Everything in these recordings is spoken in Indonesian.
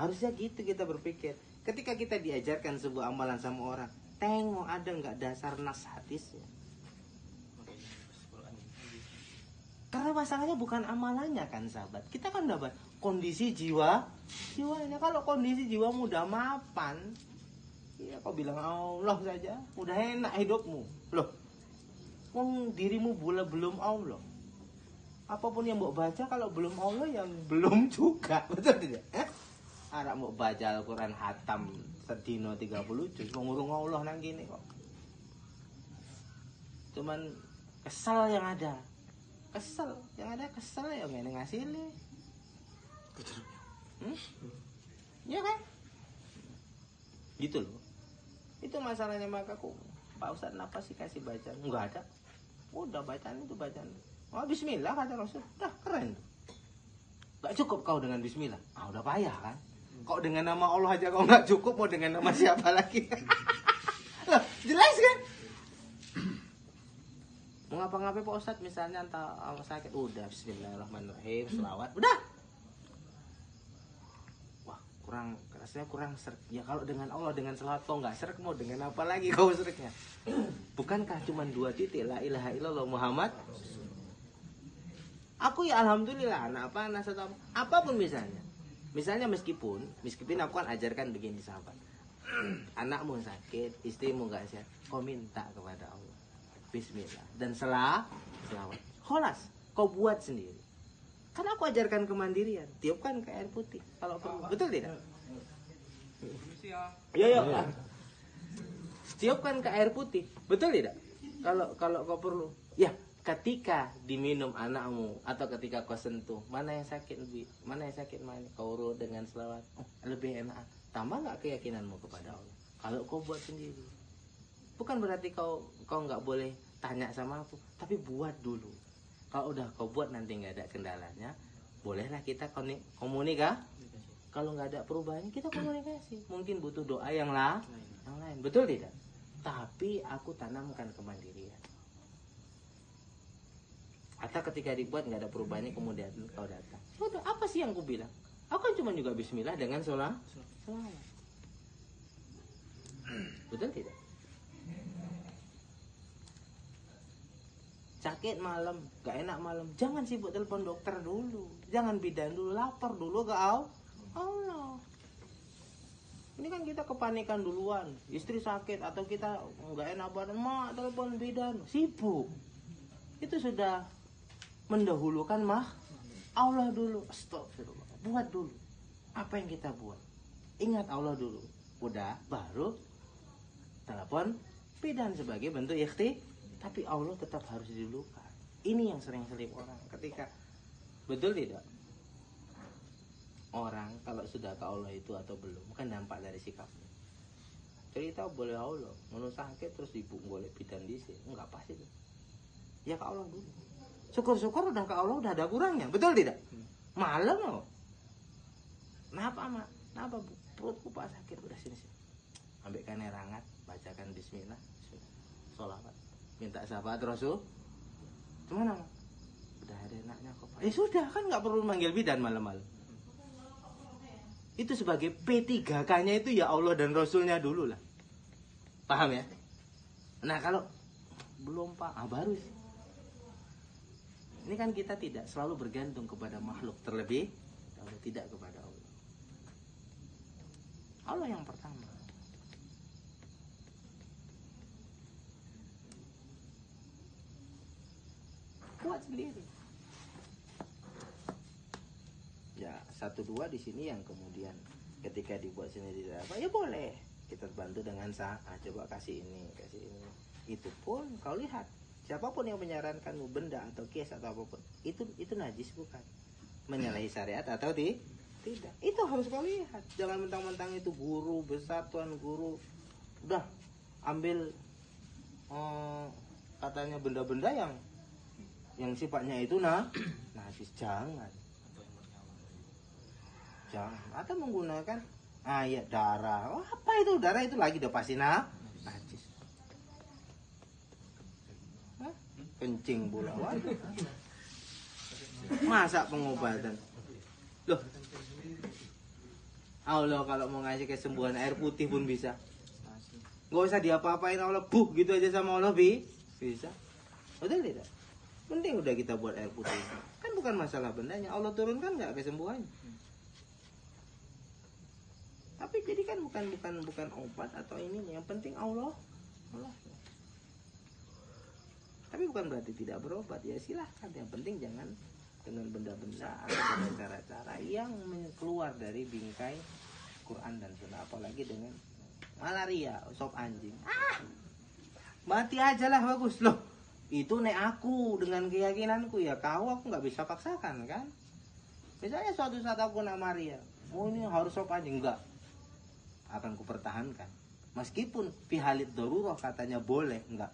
Harusnya gitu kita berpikir. Ketika kita diajarkan sebuah amalan sama orang, tengok ada nggak dasar nas hadisnya. Karena masalahnya bukan amalannya kan sahabat. Kita kan dapat kondisi jiwanya. Kalau kondisi jiwamu udah mapan, ya kau bilang Allah saja, udah enak hidupmu. Loh, dirimu belum Allah. Apapun yang mau baca kalau belum Allah yang belum juga, betul tidak? Arak mau baca Al-Quran hatam sedino 30 juz, ngurung Allah nang gini kok. Cuman kesel yang ada. Kesel yang ngasilin. Ya kan? Gitu loh. Itu masalahnya. Maka kok Pak Ustadz kenapa sih kasih bacaan? Enggak ada. Udah bacaan itu bacaan. Oh bismillah kata Rasul. Dah keren. Gak cukup kau dengan bismillah. Ah udah payah kan? Kok dengan nama Allah aja kau gak cukup, mau dengan nama siapa lagi? Loh, jelas kan? Mau ngapa-ngapain Pak Ustadz misalnya entah sakit, udah bismillahirrahmanirrahim, selawat, udah. Wah, rasanya kurang serak. Ya kalau dengan Allah, dengan selawat kau nggak serak, mau dengan apa lagi kau seraknya? Bukankah cuma 2 titik, la ilaha illallah Muhammad? Aku ya alhamdulillah, anak apapun misalnya. Misalnya meskipun aku kan ajarkan begini sahabat. Anakmu sakit, istrimu nggak sehat, kau minta kepada Allah. Bismillah dan selawat. Kholas, kau buat sendiri. Karena aku ajarkan kemandirian. Tiupkan ke air putih kalau perlu. Betul tidak? Yo. Tiupkan ke air putih. Betul tidak? Kalau kau perlu. Ya, ketika diminum anakmu atau ketika kau sentuh, mana yang sakit kau urut dengan selawat. Lebih enak. Tambah nggak keyakinanmu kepada Allah. Kalau kau buat sendiri. Bukan berarti kau nggak boleh tanya sama aku, tapi buat dulu. Kalau udah kau buat nanti nggak ada kendalanya, bolehlah kita komunikasi. Kalau nggak ada perubahannya kita komunikasi. Mungkin butuh doa yang lain, betul tidak? Tapi aku tanamkan kemandirian. Atau ketika dibuat nggak ada perubahannya, kemudian kau datang. Udah, apa sih yang aku bilang? Aku kan cuma juga bismillah dengan selawat. Betul tidak? Sakit malam, gak enak malam, jangan sibuk telepon dokter dulu, jangan bidan dulu, lapar dulu ke Allah. Ini kan kita kepanikan duluan, istri sakit atau kita gak enak badan, mak telepon bidan, sibuk. Itu sudah mendahulukan Allah dulu. Astagfirullah. Buat dulu apa yang kita buat, ingat Allah dulu, udah baru telepon bidan sebagai bentuk ikhti. Tapi Allah tetap harus didulukan. Ini yang sering selip orang. Ketika betul tidak? Orang kalau sudah ke Allah itu atau belum, kan dampak dari sikapnya. Cerita boleh Allah, menurut sakit terus ibu boleh bidan di sini, enggak pasti itu. Ya ke Allah dulu. Syukur-syukur udah ke Allah udah ada kurangnya, betul tidak? Malam loh. Kenapa mak? Kenapa bu? Perutku pak sakit, udah sini. Ambilkan air hangat, bacakan bismillah, sholawat. Minta sahabat Rasul. Gimana? Udah ada enaknya kok. Sudah kan nggak perlu manggil bidan malam-malam. Itu sebagai P3K-nya itu ya Allah dan Rasulnya dulu lah. Paham ya? Nah kalau belum Pak, baru sih. Ini kan kita tidak selalu bergantung kepada makhluk terlebih, kalau tidak kepada Allah. Allah yang pertama. Buat sendiri. Ya, 1-2 di sini yang kemudian ketika dibuat sendiri apa ya boleh kita bantu dengan coba kasih ini. Itu pun kau lihat siapapun yang menyarankanmu benda atau kias atau apapun itu najis bukan? Menyalahi syariat atau tidak? Itu harus kau lihat. Jangan mentang-mentang itu guru besar, tuan guru udah ambil katanya benda-benda yang sifatnya itu najis, jangan atau menggunakan ayat darah. Apa itu darah itu lagi udah pasti najis. Kencing pula. Masa pengobatan loh, Allah kalau mau ngasih kesembuhan air putih pun bisa. Nggak usah diapa-apain Allah, gitu aja sama Allah bisa. Betul tidak? Penting udah kita buat air putih. Kan bukan masalah bendanya, Allah turunkan nggak kesembuhannya. Tapi jadi kan bukan obat atau ini, yang penting Allah. Tapi bukan berarti tidak berobat, ya silahkan. Yang penting jangan dengan benda-benda atau dengan cara-cara yang keluar dari bingkai Quran dan Sunnah, apalagi dengan malaria, sop anjing. Mati aja lah bagus loh. Itu nek aku dengan keyakinanku ya aku nggak bisa paksakan kan. Misalnya suatu saat aku nak malaria, ini harus sop anjing, enggak. Akan kupertahankan. Meskipun fihalit daruroh katanya boleh, enggak.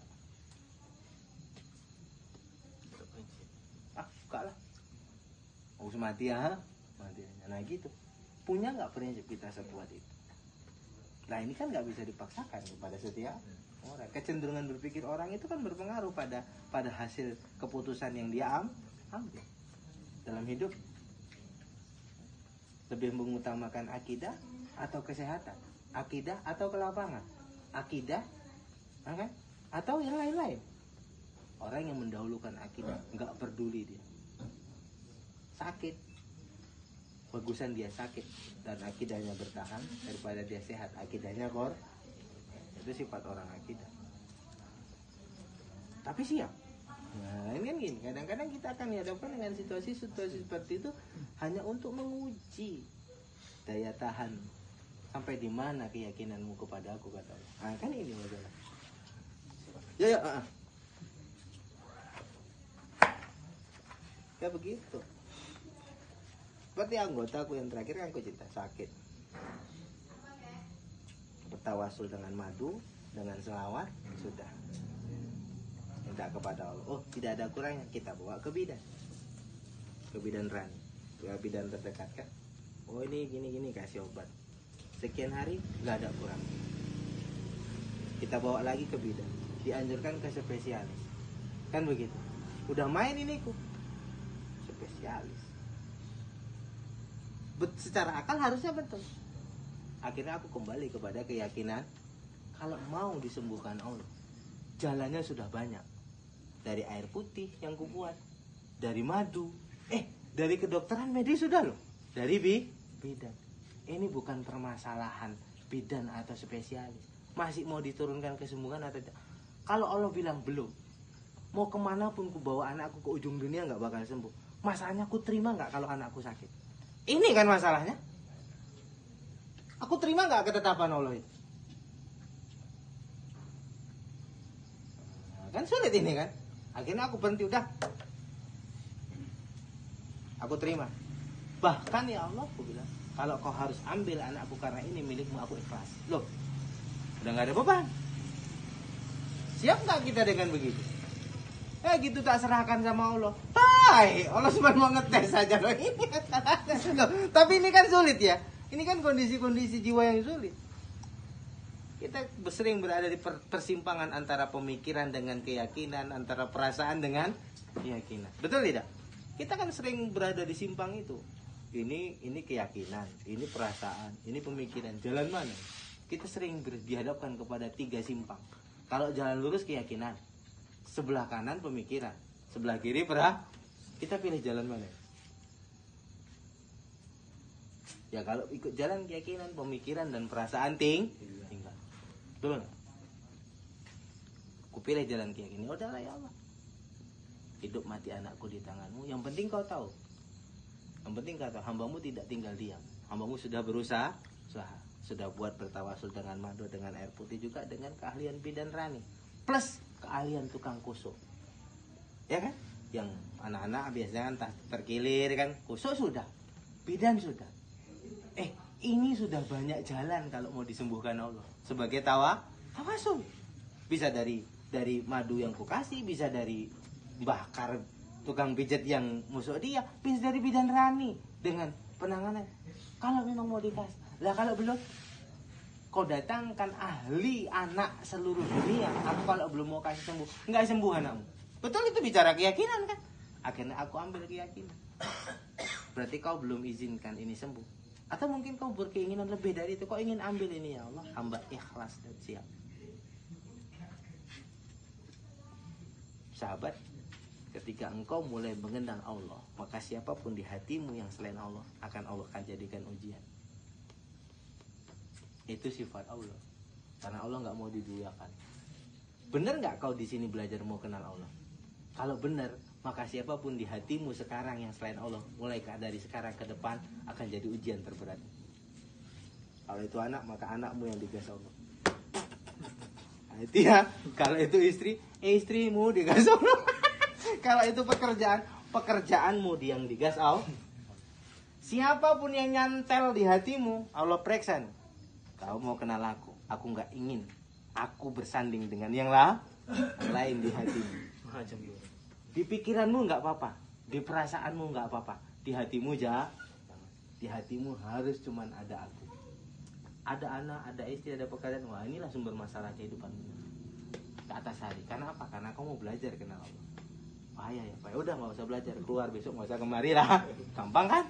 Enggak lah. Harus mati ya, mati aja. Nah gitu. Punya nggak prinsip kita sekuat itu? Nah ini kan nggak bisa dipaksakan kepada setiap orang. Kecenderungan berpikir orang itu kan berpengaruh pada hasil keputusan yang dia ambil dalam hidup. Lebih mengutamakan akidah atau kesehatan, akidah atau kelapangan, akidah, kan? Atau yang lain-lain. Orang yang mendahulukan akidah nggak peduli dia sakit, bagusan dia sakit dan akidahnya bertahan daripada dia sehat akidahnya kor. Itu sifat orang akidah. Tapi siap. Nah ini kan gini, kadang-kadang kita akan dihadapkan dengan situasi-situasi seperti itu hanya untuk menguji daya tahan sampai di mana keyakinanmu kepada aku, kata Allah. Nah kan ini masalah. Ya begitu. Seperti anggotaku yang terakhir kan aku cerita sakit. Bertawasul dengan madu, dengan selawat, sudah. Minta kepada Allah. Oh, tidak ada kurangnya, kita bawa ke bidan. Ke bidan Rani. Ke bidan terdekat kan. Oh, ini gini kasih obat. Sekian hari nggak ada kurang. Kita bawa lagi ke bidan. Dianjurkan ke spesialis. Kan begitu. Udah main ini ku. Spesialis. Secara akal harusnya betul. Akhirnya aku kembali kepada keyakinan kalau mau disembuhkan Allah, jalannya sudah banyak. Dari air putih yang kubuat, dari madu, dari kedokteran medis sudah loh, dari bidan. Ini bukan permasalahan bidan atau spesialis. Masih mau diturunkan kesembuhan atau tidak? Kalau Allah bilang belum, mau kemana pun ku bawa anakku ke ujung dunia nggak bakal sembuh. Masalahnya aku terima nggak kalau anakku sakit? Ini kan masalahnya. Aku terima nggak ketetapan Allah itu? Nah, kan sulit ini kan. Akhirnya aku berhenti udah. Aku terima. Bahkan ya Allah, aku bilang, kalau kau harus ambil anakku karena ini milikmu, aku ikhlas. Loh, udah nggak ada beban. Siap nggak kita dengan begitu? Gitu tak serahkan sama Allah. Hai, Allah cuma mau ngetes saja loh. Ini loh. Tapi ini kan sulit ya. Ini kan kondisi-kondisi jiwa yang sulit. Kita sering berada di persimpangan antara pemikiran dengan keyakinan, antara perasaan dengan keyakinan. Betul tidak? Kita kan sering berada di simpang itu. Ini keyakinan, ini perasaan, ini pemikiran. Jalan mana? Kita sering dihadapkan kepada 3 simpang. Kalau jalan lurus keyakinan, sebelah kanan pemikiran, sebelah kiri kita pilih jalan mana? Ya kalau ikut jalan keyakinan, pemikiran dan perasaan tinggal. Betul nggak? Aku pilih jalan keyakinan. Udahlah ya Allah. Hidup mati anakku di tanganmu. Yang penting kau tahu. Yang penting kau tahu. Hambamu tidak tinggal diam. Hambamu sudah berusaha. Sudah buat bertawasul dengan madu, dengan air putih, juga dengan keahlian bidan Rani. Plus keahlian tukang kusuk. Ya kan? Yang anak-anak biasanya kan terkilir kan. Kusuk sudah. Bidan sudah. Ini sudah banyak jalan kalau mau disembuhkan Allah. Sebagai tawasul. Bisa dari madu yang kukasih, bisa dari bakar tukang pijat yang musuh dia, bisa dari bidan Rani dengan penanganan. Kalau memang mau dikasih. Lah kalau belum, kau datangkan ahli anak seluruh dunia. Aku kalau belum mau kasih sembuh, nggak sembuh anakmu. Betul, itu bicara keyakinan kan. Akhirnya aku ambil keyakinan. Berarti kau belum izinkan ini sembuh. Atau mungkin kau berkeinginan lebih dari itu, kau ingin ambil ini, ya Allah, hamba ikhlas dan siap. Sahabat, ketika engkau mulai mengenal Allah, maka siapapun di hatimu yang selain Allah akan jadikan ujian. Itu sifat Allah. Karena Allah nggak mau diduakan. Benar nggak kau di sini belajar mau kenal Allah? Kalau benar, maka siapapun di hatimu sekarang yang selain Allah, mulai dari sekarang ke depan akan jadi ujian terberat. Kalau itu anak, maka anakmu yang digas Allah. Nah, itu ya. Kalau itu istri, istrimu digas Allah. Kalau itu pekerjaanmu yang digas Allah. Siapapun yang nyantel di hatimu, Allah periksa. Kau mau kenal aku nggak ingin aku bersanding dengan yang lain di hatimu. Di pikiranmu nggak apa-apa, di perasaanmu nggak apa-apa, di hatimu di hatimu harus cuman ada aku, ada anak, ada istri, ada pekerjaan. Wah, inilah sumber masalah kehidupanmu. Ke atas hari. Karena apa? Karena kamu belajar kenal Allah. Payah ya, payah. Udah nggak usah belajar, keluar besok nggak usah kemari lah. Gampang kan?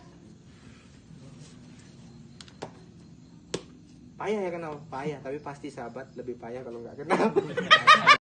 Payah ya kenal, payah. Tapi pasti sahabat lebih payah kalau nggak kenal.